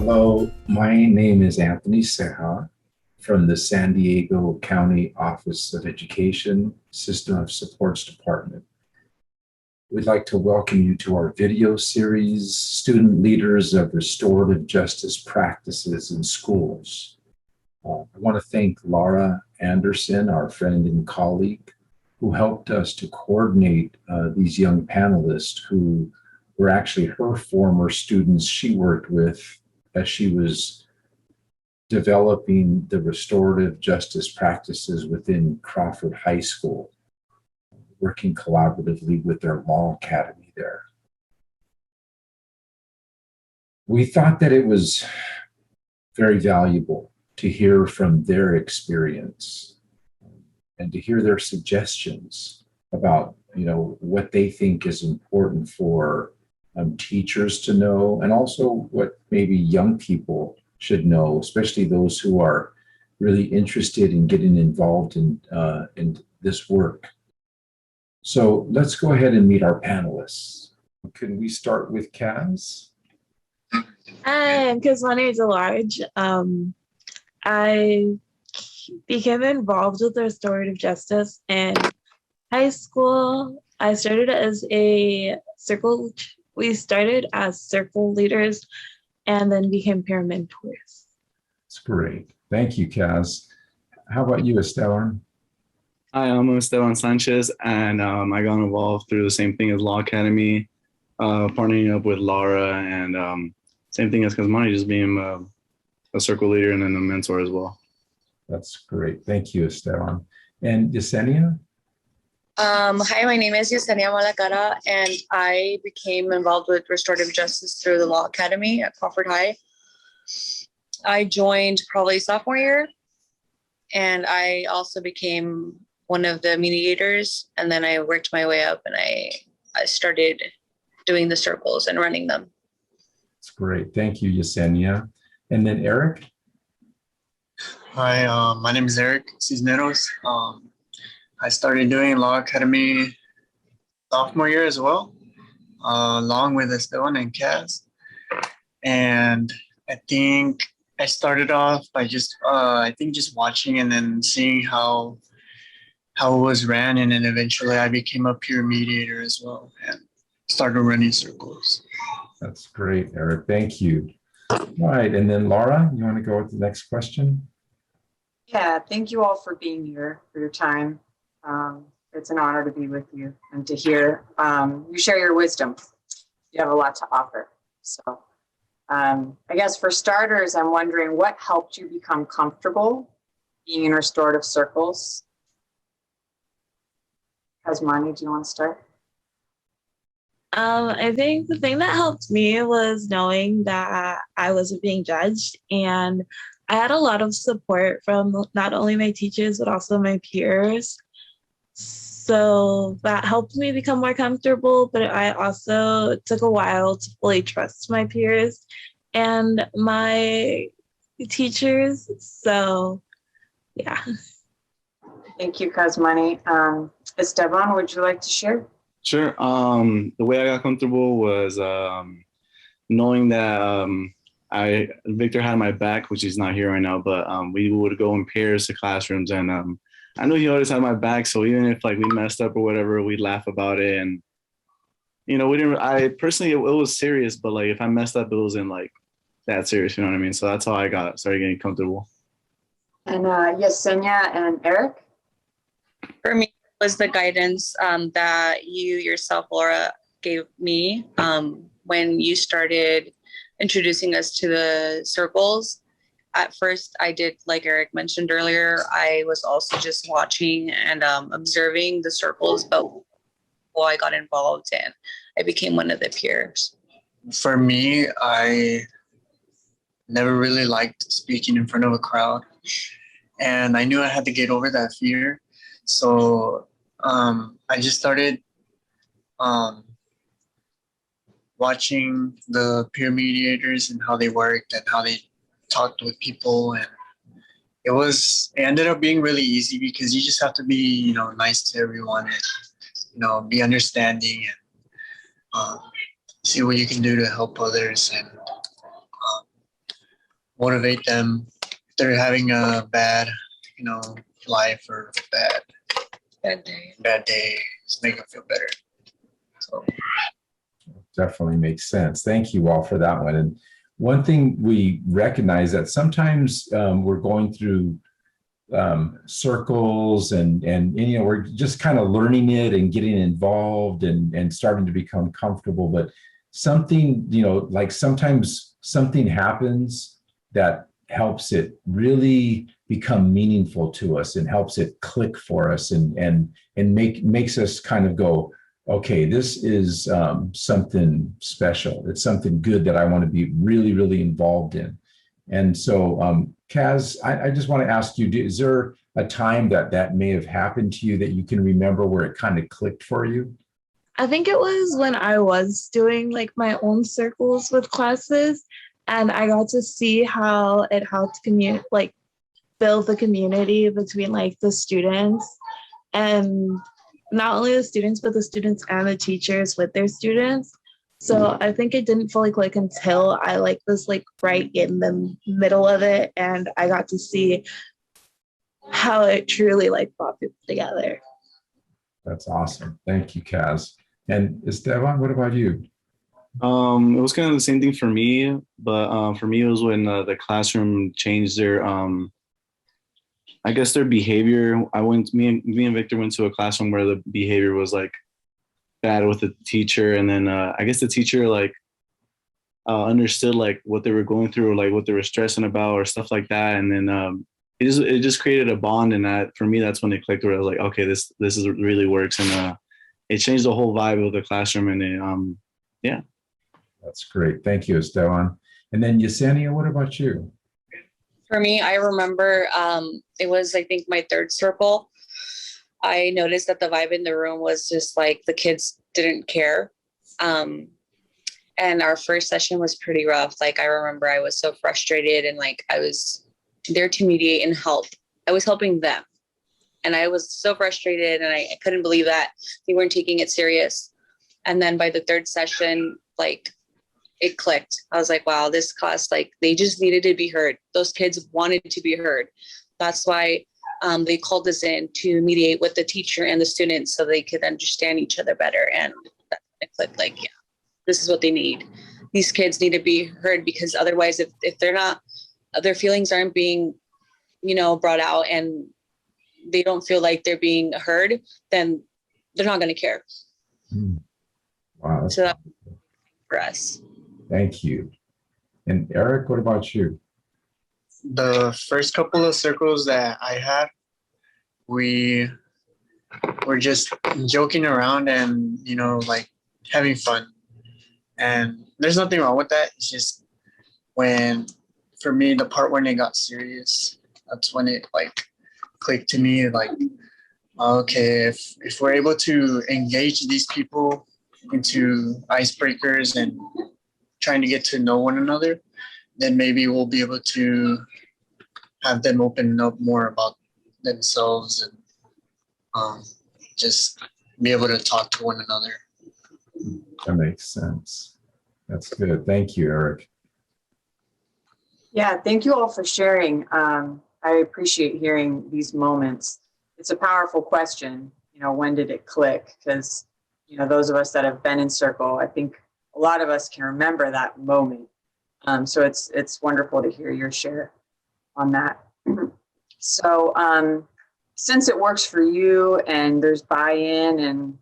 Hello, my name is Anthony Seja from the San Diego County Office of Education System of Supports Department. We'd like to welcome you to our video series, Student Leaders of Restorative Justice Practices in Schools. I want to thank Laura Anderson, our friend and colleague, who helped us to coordinate these young panelists who were actually her former students she worked with as she was developing the restorative justice practices within Crawford High School, working collaboratively with their law academy there. We thought that it was very valuable to hear from their experience and to hear their suggestions about, what they think is important for teachers to know, and also what maybe young people should know, especially those who are really interested in getting involved in this work. So let's go ahead and meet our panelists. Can we start with Kaz? Hi, because my name is Large. I became involved with restorative justice in high school. I started as we started as circle leaders and then became peer mentors. That's great. Thank you, Kaz. How about you, Esteban? Hi, I'm Esteban Sanchez, and I got involved through the same thing as Law Academy, partnering up with Laura, and same thing as Kazmani, just being a circle leader and then a mentor as well. That's great. Thank you, Esteban. And Yesenia? Hi, my name is Yesenia Malacara, and I became involved with restorative justice through the Law Academy at Crawford High. I joined probably sophomore year, and I also became one of the mediators, and then I worked my way up, and I started doing the circles and running them. That's great. Thank you, Yesenia. And then Eric? Hi, my name is Eric Cisneros. I started doing Law Academy sophomore year as well, along with Esteban and Kaz. And I think I started off by just watching and then seeing how it was ran, and then eventually I became a peer mediator as well and started running circles. That's great, Eric. Thank you. All right, and then Laura, you want to go with the next question? Yeah, thank you all for being here, for your time. It's an honor to be with you and to hear you share your wisdom. You have a lot to offer. So I guess for starters, I'm wondering what helped you become comfortable being in restorative circles? Kazmani, do you want to start? I think the thing that helped me was knowing that I wasn't being judged, and I had a lot of support from not only my teachers, but also my peers. So that helped me become more comfortable, but it took a while to fully trust my peers and my teachers. So, yeah. Thank you, Kazmani. Esteban, would you like to share? Sure. The way I got comfortable was knowing that Victor had my back, which he's not here right now, but we would go in pairs to classrooms, and I knew he always had my back. So even if we messed up or whatever, we'd laugh about it. And, I personally, it was serious, but if I messed up, it wasn't that serious, you know what I mean? So that's how I started getting comfortable. And Yesenia and Eric? For me, it was the guidance that you yourself, Laura, gave me when you started introducing us to the circles. At first, I did, like Eric mentioned earlier, I was also just watching and observing the circles, but I got involved and I became one of the peers. For me, I never really liked speaking in front of a crowd, and I knew I had to get over that fear. So I just started watching the peer mediators and how they worked and how they talked with people, and it ended up being really easy because you just have to be nice to everyone and be understanding and see what you can do to help others. And motivate them if they're having a bad, life or Bad day. bad day. Just make them feel better. So Definitely makes sense. Thank you all for that one. And one thing we recognize that sometimes we're going through circles and we're just kind of learning it and getting involved and starting to become comfortable. But something, like sometimes something happens that helps it really become meaningful to us and helps it click for us and makes us kind of go, okay, this is something special. It's something good that I want to be really, really involved in. And so, Kaz, I just want to ask you, is there a time that may have happened to you that you can remember where it kind of clicked for you? I think it was when I was doing like my own circles with classes, and I got to see how it helped build the community between like the students, and not only the students, but the students and the teachers with their students. So I think it didn't fully click until I was right in the middle of it, and I got to see how it truly brought people together. That's awesome. Thank you, Kaz. And Esteban, what about you? It was kind of the same thing for me, but for me it was when the classroom changed their I guess their behavior. Me and Victor went to a classroom where the behavior was bad with the teacher, and then I guess the teacher understood what they were going through, or what they were stressing about, or stuff like that, and then it just created a bond. And that, for me, that's when it clicked, where I was like, okay, this is really works, and it changed the whole vibe of the classroom, and it yeah. That's great. Thank you, Esteban. And then Yesenia, what about you? For me, I remember it was, I think, my third circle. I noticed that the vibe in the room was just the kids didn't care. And our first session was pretty rough. I remember I was so frustrated, and I was there to mediate and help. I was helping them. And I was so frustrated, and I couldn't believe that they weren't taking it serious. And then by the third session, it clicked. I was like, wow, this class, they just needed to be heard. Those kids wanted to be heard. That's why they called us in to mediate with the teacher and the students so they could understand each other better. And it clicked, yeah, this is what they need. These kids need to be heard, because otherwise, if they're not, their feelings aren't being, brought out, and they don't feel like they're being heard, then they're not going to care. Wow. So that's for us. Thank you. And Eric, what about you? the first couple of circles that I had, we were just joking around and, having fun. And there's nothing wrong with that. It's just for me, the part when it got serious, that's when it clicked to me, okay, if we're able to engage these people into icebreakers and trying to get to know one another, then maybe we'll be able to have them open up more about themselves and just be able to talk to one another. That makes sense. That's good. Thank you, Eric. Yeah, thank you all for sharing. I appreciate hearing these moments. It's a powerful question, when did it click? Because, those of us that have been in circle, I think a lot of us can remember that moment. So it's wonderful to hear your share on that. So since it works for you and there's buy-in and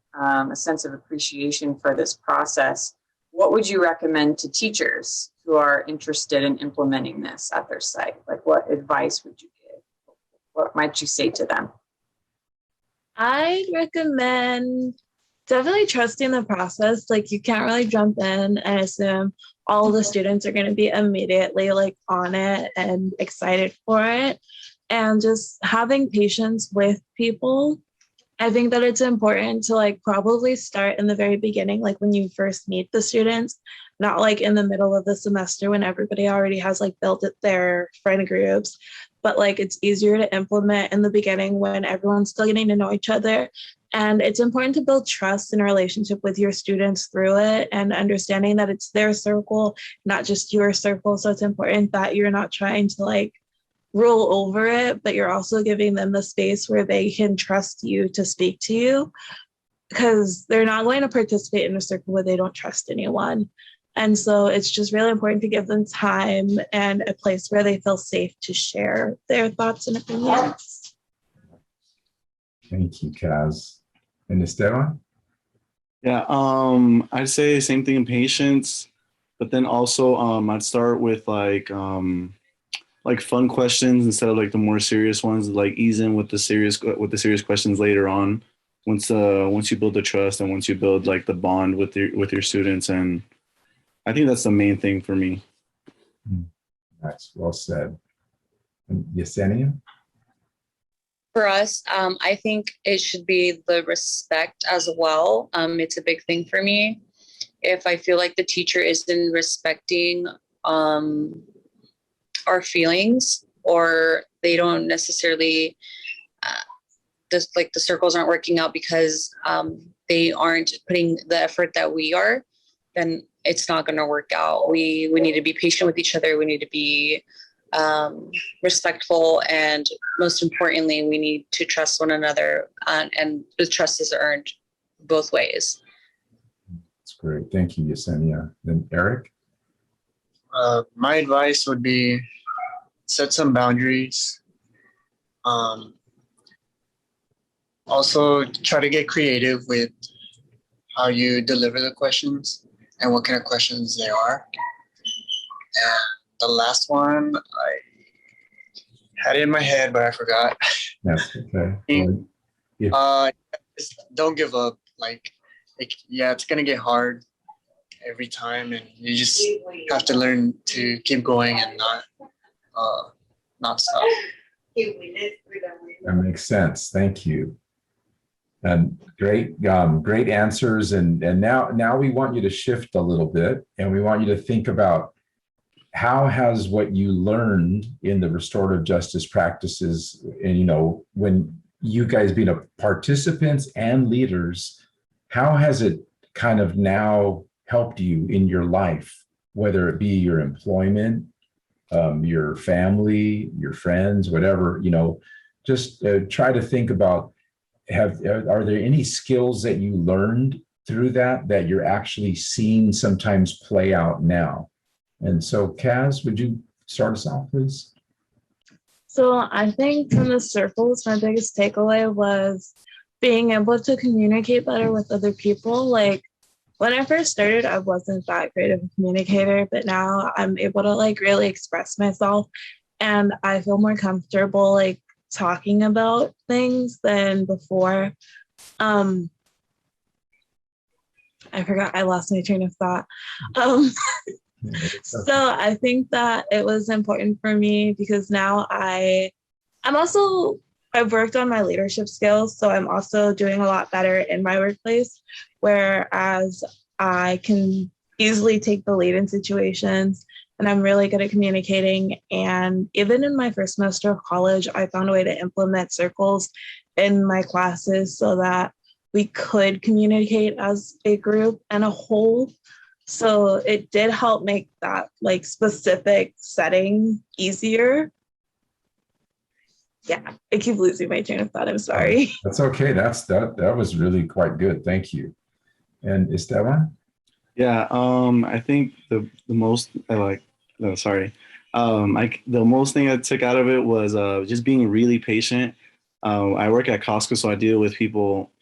a sense of appreciation for this process, what would you recommend to teachers who are interested in implementing this at their site? What advice would you give? What might you say to them? I'd recommend definitely trusting the process. You can't really jump in and assume all the students are going to be immediately on it and excited for it. And just having patience with people. I think that it's important to probably start in the very beginning, when you first meet the students, not in the middle of the semester when everybody already has built their friend groups, but it's easier to implement in the beginning when everyone's still getting to know each other And it's important to build trust and a relationship with your students through it, and understanding that it's their circle, not just your circle. So it's important that you're not trying to like rule over it, but you're also giving them the space where they can trust you to speak to you, because they're not going to participate in a circle where they don't trust anyone. And so it's just really important to give them time and a place where they feel safe to share their thoughts and opinions. Thank you, Kaz. And Esteban? Yeah, I'd say same thing in patience, but then also I'd start with like fun questions instead of like the more serious ones, like ease in with the serious questions later on. Once you build the trust and once you build like the bond with your students, and I think that's the main thing for me. Nice, well said. And Yesenia? For us, I think it should be the respect as well. It's a big thing for me. If I feel like the teacher isn't respecting our feelings, or they don't necessarily, like the circles aren't working out because they aren't putting the effort that we are, then it's not going to work out. We need to be patient with each other. We need to be respectful, and most importantly, we need to trust one another, and the trust is earned both ways. That's great. Thank you, Yesenia. Then Eric? My advice would be set some boundaries. Also, try to get creative with how you deliver the questions and what kind of questions they are. And the last one, I had it in my head, but I forgot. That's okay. Just don't give up. It's gonna get hard every time, and you just have to learn to keep going and not stop. That makes sense. Thank you. And great answers. And now we want you to shift a little bit, and we want you to think about how has what you learned in the restorative justice practices, and when you guys being participants and leaders, how has it kind of now helped you in your life, whether it be your employment, your family, your friends, whatever, just try to think about, are there any skills that you learned through that you're actually seeing sometimes play out now? And so, Kaz, would you start us off, please? So I think from the circles, my biggest takeaway was being able to communicate better with other people. Like when I first started, I wasn't that great of a communicator, but now I'm able to like really express myself, and I feel more comfortable like talking about things than before. I forgot, I lost my train of thought. So I think that it was important for me because now I've worked on my leadership skills. So I'm also doing a lot better in my workplace, whereas I can easily take the lead in situations, and I'm really good at communicating. And even in my first semester of college, I found a way to implement circles in my classes so that we could communicate as a group and a whole. So it did help make that like specific setting easier. Yeah, I keep losing my train of thought. I'm sorry. That's okay. That was really quite good. Thank you. And Esteban? Yeah, I think the most the most thing I took out of it was just being really patient. I work at Costco, so I deal with people,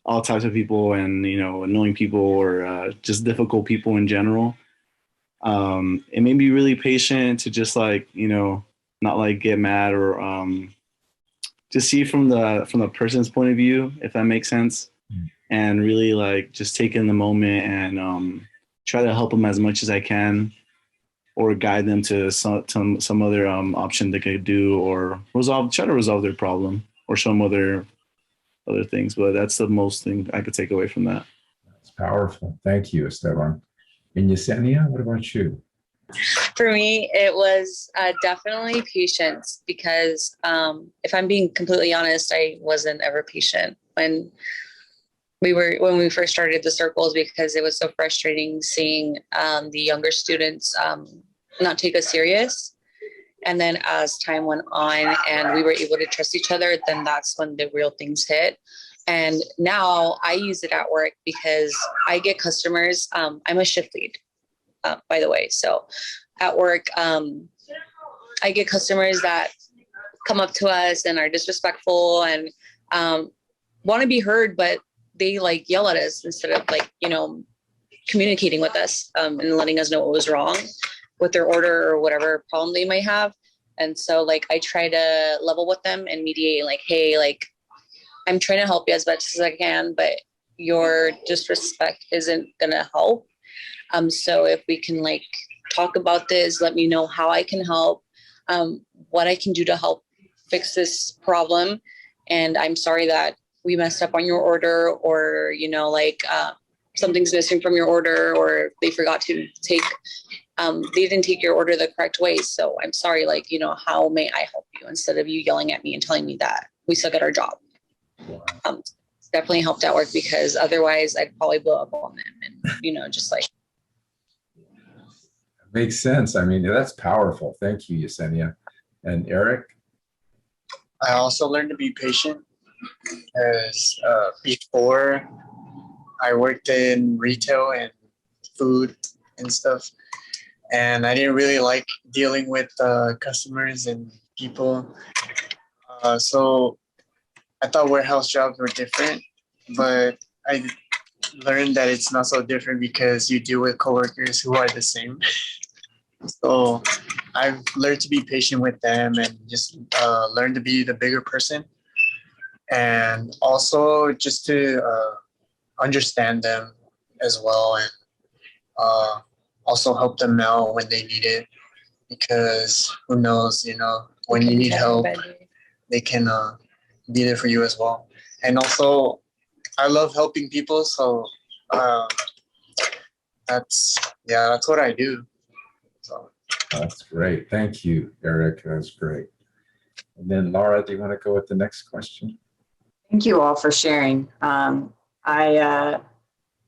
all types of people, and annoying people, or just difficult people in general. It made me really patient to just not like get mad, or just see from the person's point of view, if that makes sense, and really like just take in the moment and try to help them as much as I can, or guide them to some other option they could do, or try to resolve their problem, or show them other things. But that's the most thing I could take away from that. That's powerful. Thank you, Esteban. And Yesenia, what about you? For me, it was definitely patience, because if I'm being completely honest, I wasn't ever patient. When when we first started the circles, because it was so frustrating seeing the younger students not take us serious. And then as time went on and we were able to trust each other, then that's when the real things hit. And now I use it at work because I get customers. I'm a shift lead, by the way. So at work, I get customers that come up to us and are disrespectful and want to be heard, but they like yell at us instead of like, communicating with us and letting us know what was wrong with their order or whatever problem they might have. And so like I try to level with them and mediate, like, hey, like I'm trying to help you as much as I can, but your disrespect isn't gonna help. So if we can like talk about this, let me know how I can help, what I can do to help fix this problem. And I'm sorry that we messed up on your order, or something's missing from your order, or they forgot to take they didn't take your order the correct way. So I'm sorry, how may I help you, instead of you yelling at me and telling me that we suck at our job. It's definitely helped at work, because otherwise I'd probably blow up on them and just like. Makes sense. I mean, that's powerful. Thank you, Yesenia. And Eric? I also learned to be patient, as before I worked in retail and food and stuff, and I didn't really like dealing with customers and people. So I thought warehouse jobs were different, but I learned that it's not so different, because you deal with coworkers who are the same. So I've learned to be patient with them and just learn to be the bigger person, and also just to understand them as well, and also help them out when they need it, because who knows, when you need help, they can be there for you as well. And also, I love helping people, so that's what I do. So. That's great. Thank you, Eric. That's great. And then Laura, do you want to go with the next question? Thank you all for sharing. I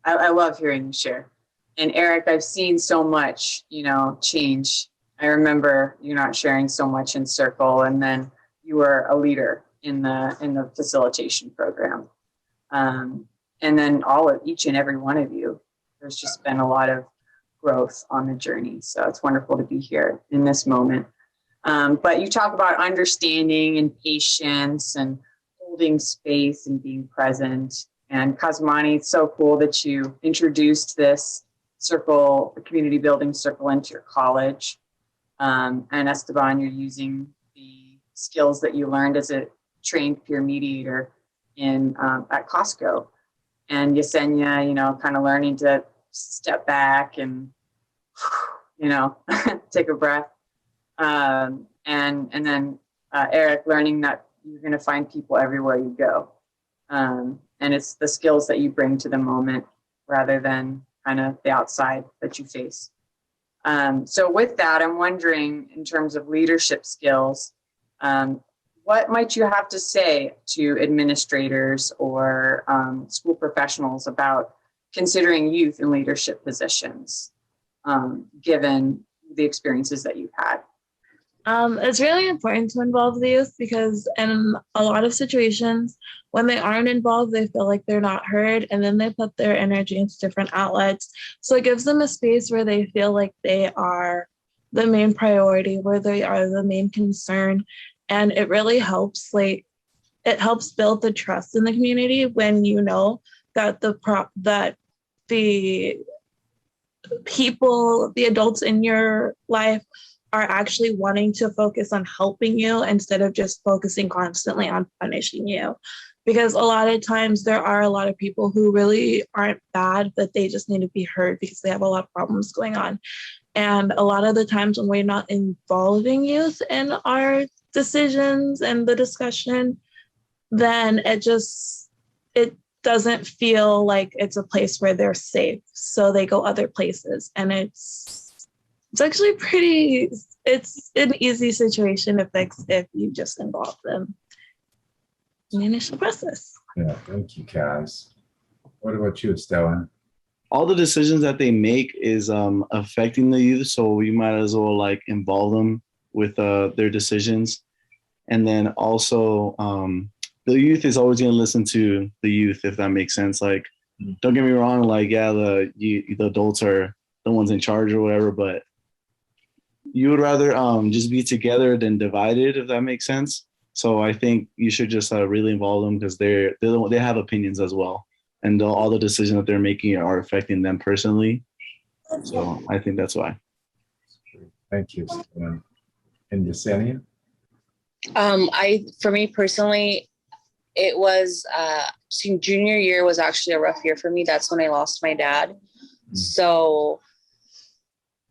love hearing you share. And Eric, I've seen so much, change. I remember you not sharing so much in Circle, and then you were a leader in the facilitation program. And then each and every one of you, there's just been a lot of growth on the journey. So it's wonderful to be here in this moment. But you talk about understanding and patience and holding space and being present. And Cosmani, it's so cool that you introduced this circle, the community building circle, into your college. And Esteban, you're using the skills that you learned as a trained peer mediator at Costco. And Yesenia, kind of learning to step back and, take a breath. And then Eric learning that you're going to find people everywhere you go. And it's the skills that you bring to the moment rather than kind of the outside that you face. So with that, I'm wondering, in terms of leadership skills, what might you have to say to administrators or school professionals about considering youth in leadership positions, given the experiences that you've had? It's really important to involve the youth, because in a lot of situations, when they aren't involved, they feel like they're not heard, and then they put their energy into different outlets. So it gives them a space where they feel like they are the main priority, where they are the main concern. And it really helps, it helps build the trust in the community when you know that the people, the adults in your life, are actually wanting to focus on helping you instead of just focusing constantly on punishing you. Because a lot of times there are a lot of people who really aren't bad, but they just need to be heard because they have a lot of problems going on. And a lot of the times when we're not involving youth in our decisions and the discussion, then it doesn't feel like it's a place where they're safe. So they go other places, and it's actually it's an easy situation to fix if you just involve them in the initial process. Yeah, thank you, Kaz. What about you, Esteban? All the decisions that they make is affecting the youth, so you might as well like involve them with their decisions. And then also the youth is always going to listen to the youth, if that makes sense. Like, don't get me wrong, like, yeah, the adults are the ones in charge or whatever, but you would rather just be together than divided, if that makes sense. So I think you should just really involve them, because they have opinions as well, and all the decisions that they're making are affecting them personally. So I think that's why. Thank you. And Yesenia? For me personally, it was junior year was actually a rough year for me. That's when I lost my dad. So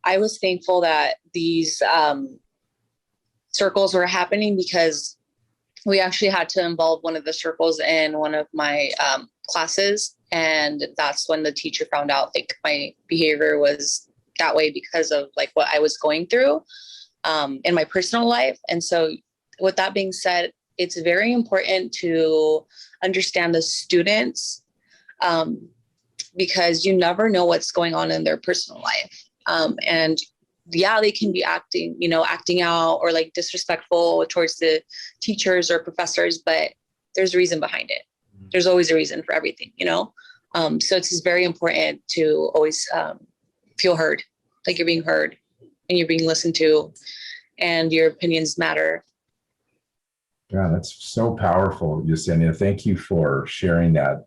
I was thankful that these circles were happening, because we actually had to involve one of the circles in one of my classes. And that's when the teacher found out like my behavior was that way because of like what I was going through in my personal life. And so with that being said, it's very important to understand the students because you never know what's going on in their personal life. And yeah, they can be acting out or like disrespectful towards the teachers or professors, but there's a reason behind it. There's always a reason for everything, So it's just very important to always feel heard, like you're being heard and you're being listened to and your opinions matter. Yeah, that's so powerful, Yesenia. Thank you for sharing that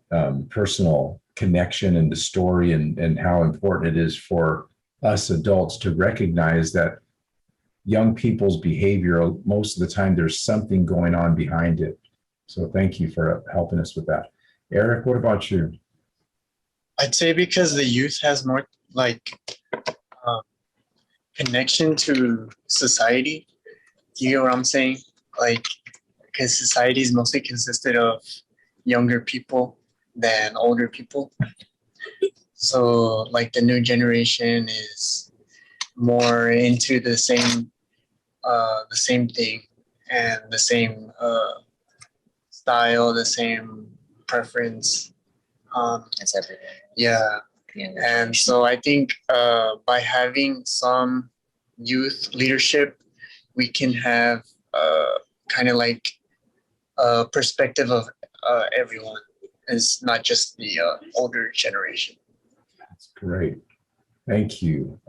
personal connection and the story and how important it is for us adults to recognize that young people's behavior, most of the time, there's something going on behind it. So thank you for helping us with that. Eric, what about you? I'd say because the youth has more like connection to society. Do you get what I'm saying? Like, because society is mostly consisted of younger people than older people. So like the new generation is more into the same thing and the same style, the same preference. That's everything. Yeah. And so I think by having some youth leadership, we can have kind of like a perspective of everyone. It's not just the older generation. That's great. Thank you.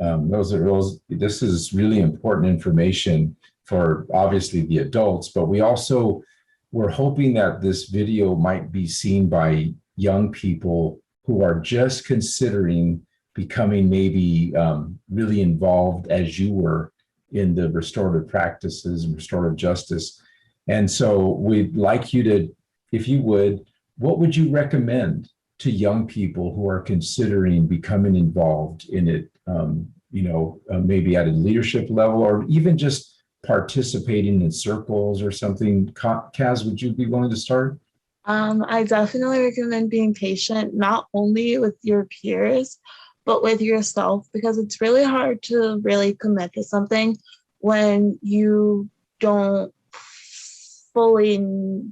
This is really important information for obviously the adults, but we're hoping that this video might be seen by young people who are just considering becoming maybe really involved as you were in the restorative practices and restorative justice. And so we'd like you to, if you would, what would you recommend to young people who are considering becoming involved in it, maybe at a leadership level or even just participating in circles or something? Kaz, would you be willing to start? I definitely recommend being patient, not only with your peers, but with yourself, because it's really hard to really commit to something when you don't fully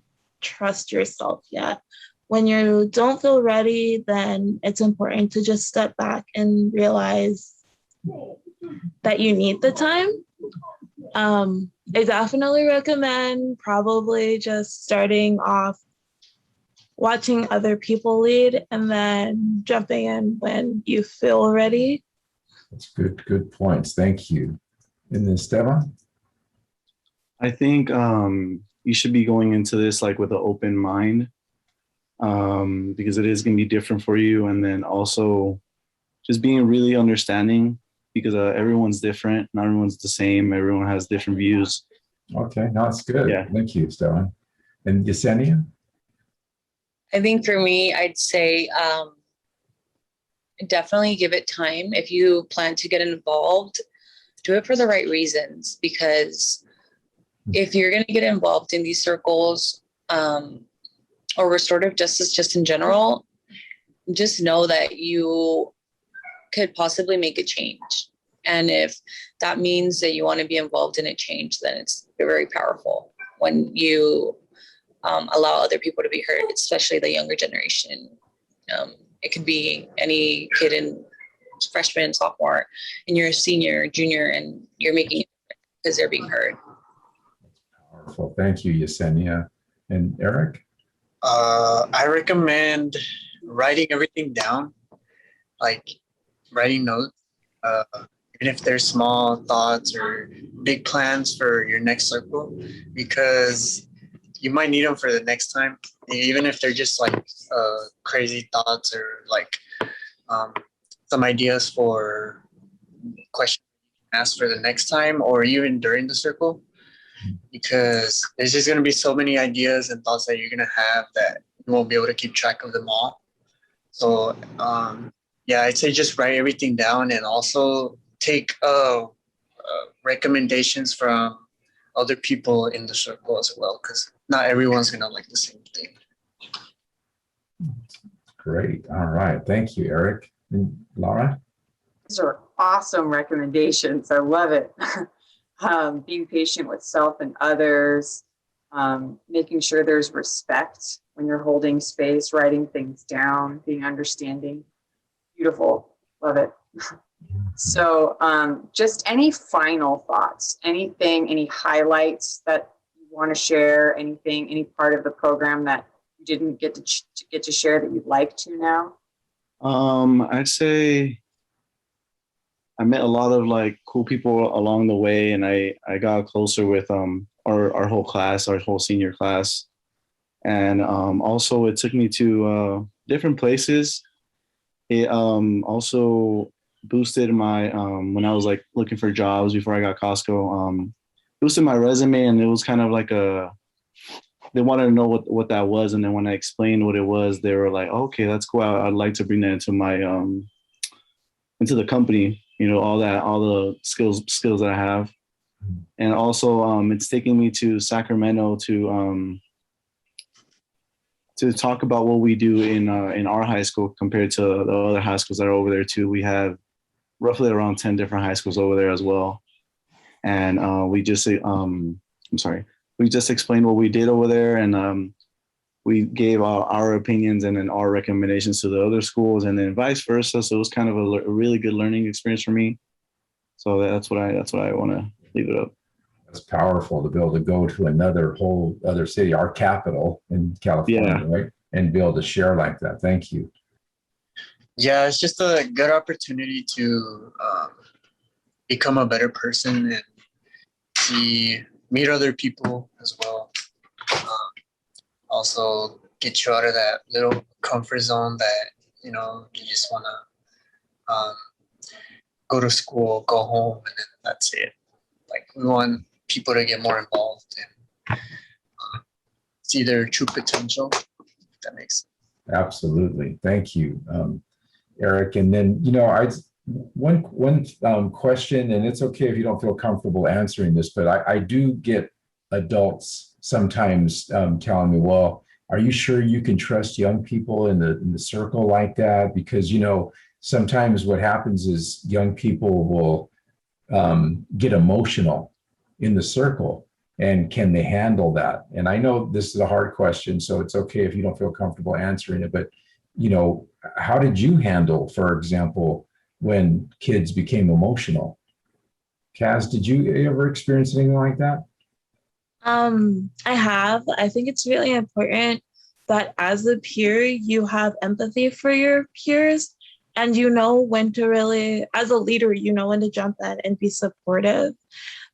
trust yourself yet. When you don't feel ready, then it's important to just step back and realize that you need the time. I definitely recommend probably just starting off watching other people lead and then jumping in when you feel ready. That's good points. Thank you. And then Esteban? I think you should be going into this like with an open mind, because it is going to be different for you. And then also just being really understanding, because everyone's different. Not everyone's the same. Everyone has different views. Okay, no, it's good. Yeah. Thank you, Esteban. And Yesenia? I think for me, I'd say definitely give it time. If you plan to get involved, do it for the right reasons, because if you're going to get involved in these circles or restorative justice just in general, just know that you could possibly make a change. And if that means that you want to be involved in a change, then it's very powerful when you allow other people to be heard, especially the younger generation. it could be any kid in freshman, sophomore, and you're a senior, junior, and you're making it because they're being heard. Powerful. Thank you, Yesenia. And Eric? I recommend writing everything down, like writing notes, even if there's small thoughts or big plans for your next circle, because you might need them for the next time, even if they're just like crazy thoughts or like some ideas for questions asked for the next time or even during the circle, because there's just going to be so many ideas and thoughts that you're going to have that you won't be able to keep track of them all. So yeah, I'd say just write everything down and also take recommendations from other people in the circle as well, because not everyone's going to like the same thing. Great. All right. Thank you, Eric. And Laura? These are awesome recommendations. I love it. Being patient with self and others, making sure there's respect when you're holding space, writing things down, being understanding. Beautiful. Love it. So just any final thoughts, anything, any highlights that you want to share, anything, any part of the program that you didn't get to share that you'd like to now? I'd say I met a lot of like cool people along the way, and I got closer with our whole class, our whole senior class. And also it took me to different places. It also boosted my when I was like looking for jobs before I got Costco, boosted my resume, and it was kind of like they wanted to know what that was, and then when I explained what it was, they were like, oh, okay, that's cool. I'd like to bring that into my into the company, you know, all the skills that I have. And also it's taking me to Sacramento to talk about what we do in our high school compared to the other high schools that are over there too. We have roughly around 10 different high schools over there as well. And we just explained what we did over there, and we gave our opinions and then our recommendations to the other schools, and then vice versa. So it was kind of a really good learning experience for me. So that's what I want to leave it up. It's powerful to be able to go to whole other city, our capital in California, right? And be able to share like that. Thank you. Yeah, it's just a good opportunity to become a better person and meet other people as well. Also get you out of that little comfort zone that, you know, you just want to go to school, go home, and then that's it. Like, we want people to get more involved and see their true potential, if that makes sense. Absolutely. Thank you, Eric. And then, you know, one question, and it's okay if you don't feel comfortable answering this, but I do get adults sometimes telling me, well, are you sure you can trust young people in the circle like that? Because, you know, sometimes what happens is young people will get emotional in the circle, and can they handle that? And I know this is a hard question, so it's okay if you don't feel comfortable answering it, but, you know, how did you handle, for example, when kids became emotional? Kaz, did you ever experience anything like that? I have. I think it's really important that as a peer, you have empathy for your peers, and you know when to really, as a leader, you know when to jump in and be supportive.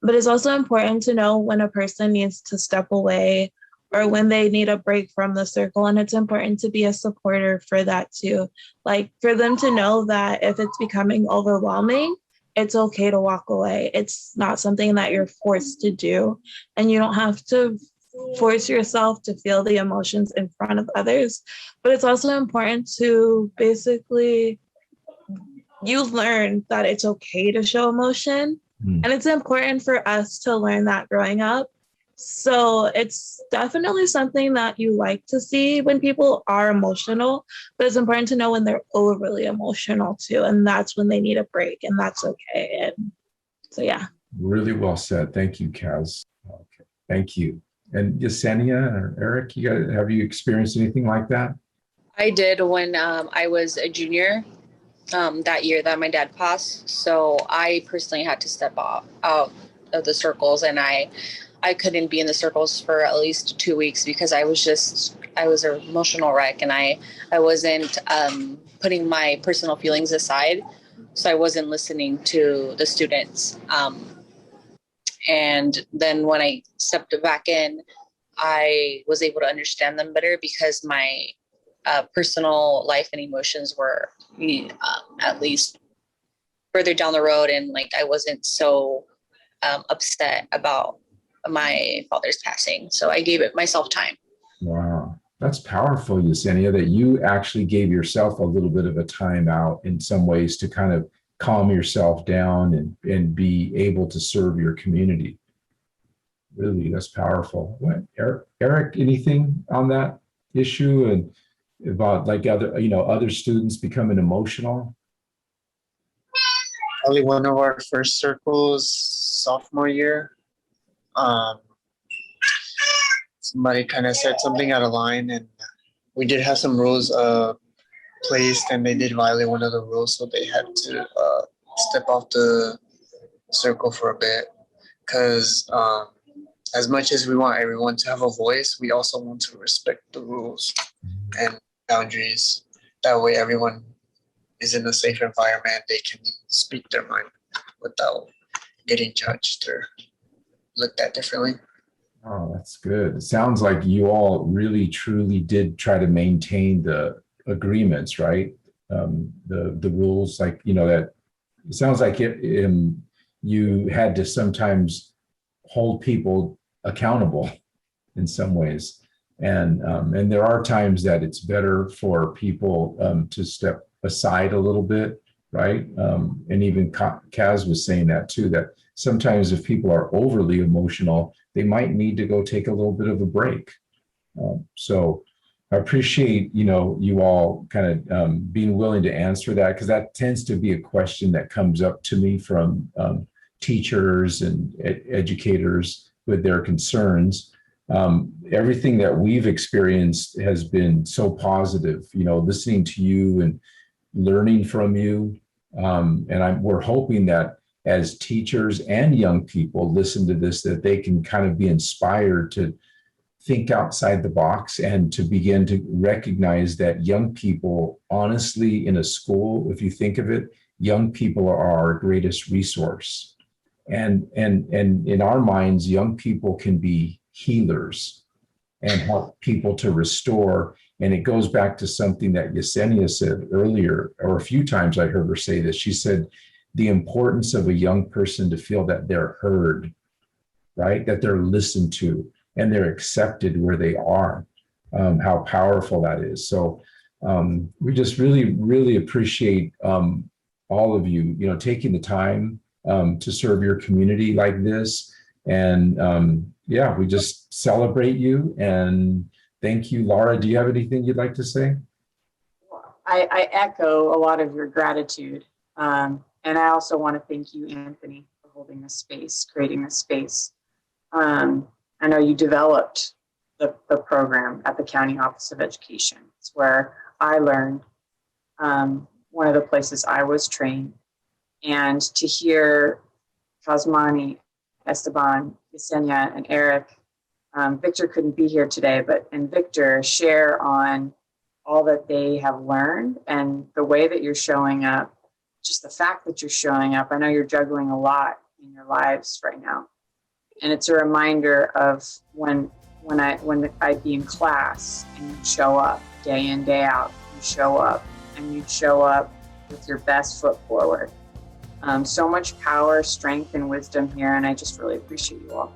But it's also important to know when a person needs to step away or when they need a break from the circle. And it's important to be a supporter for that too. Like, for them to know that if it's becoming overwhelming, it's okay to walk away. It's not something that you're forced to do. And you don't have to force yourself to feel the emotions in front of others. But it's also important to basically, you learn that it's okay to show emotion. And it's important for us to learn that growing up. So it's definitely something that you like to see when people are emotional, but it's important to know when they're overly emotional too. And that's when they need a break, and that's okay. And so, yeah. Really well said. Thank you, Kaz. Okay. Thank you. And Yesenia or Eric, have you experienced anything like that? I did when I was a junior that year that my dad passed. So I personally had to step out of the circles, and I couldn't be in the circles for at least 2 weeks because I was an emotional wreck, and I wasn't putting my personal feelings aside. So I wasn't listening to the students. And then when I stepped back in, I was able to understand them better because my personal life and emotions were at least further down the road, and like I wasn't so upset about my father's passing. So I gave it myself time. Wow. That's powerful, Yesenia, that you actually gave yourself a little bit of a time out in some ways to kind of calm yourself down and be able to serve your community. Really, that's powerful. What, Eric, anything on that issue and about like other students becoming emotional? Probably one of our first circles, sophomore year. Somebody kind of said something out of line, and we did have some rules placed, and they did violate one of the rules, so they had to step off the circle for a bit. Because as much as we want everyone to have a voice, we also want to respect the rules and boundaries. That way, everyone is in a safe environment. They can speak their mind without getting judged or looked at differently. Oh, that's good. It sounds like you all really, truly did try to maintain the agreements, right? The rules, like, that it sounds like you had to sometimes hold people accountable in some ways. And there are times that it's better for people to step aside a little bit, right? And even Kaz was saying that too, that sometimes if people are overly emotional, they might need to go take a little bit of a break. So I appreciate, you all kind of being willing to answer that, because that tends to be a question that comes up to me from teachers and educators with their concerns. Everything that we've experienced has been so positive, listening to you and learning from you. And we're hoping that as teachers and young people listen to this, that they can kind of be inspired to think outside the box and to begin to recognize that young people, honestly, in a school, if you think of it, young people are our greatest resource. And in our minds, young people can be healers and help people to restore. And it goes back to something that Yesenia said earlier, or a few times I heard her say this. She said the importance of a young person to feel that they're heard, right? That they're listened to and they're accepted where they are. How powerful that is. So we just really, really appreciate all of you, taking the time to serve your community like this. And we just celebrate you and thank you. Laura, do you have anything you'd like to say? I echo a lot of your gratitude. And I also want to thank you, Anthony, for holding this space, creating this space. I know you developed the program at the County Office of Education. It's where I learned, one of the places I was trained. And to hear Cosmani, Esteban, Yesenia, and Eric, Victor couldn't be here today, and Victor share on all that they have learned and the way that you're showing up, just the fact that you're showing up. I know you're juggling a lot in your lives right now. And it's a reminder of when I'd be in class and you'd show up day in, day out, you show up and you'd show up with your best foot forward. So much power, strength, and wisdom here. And I just really appreciate you all.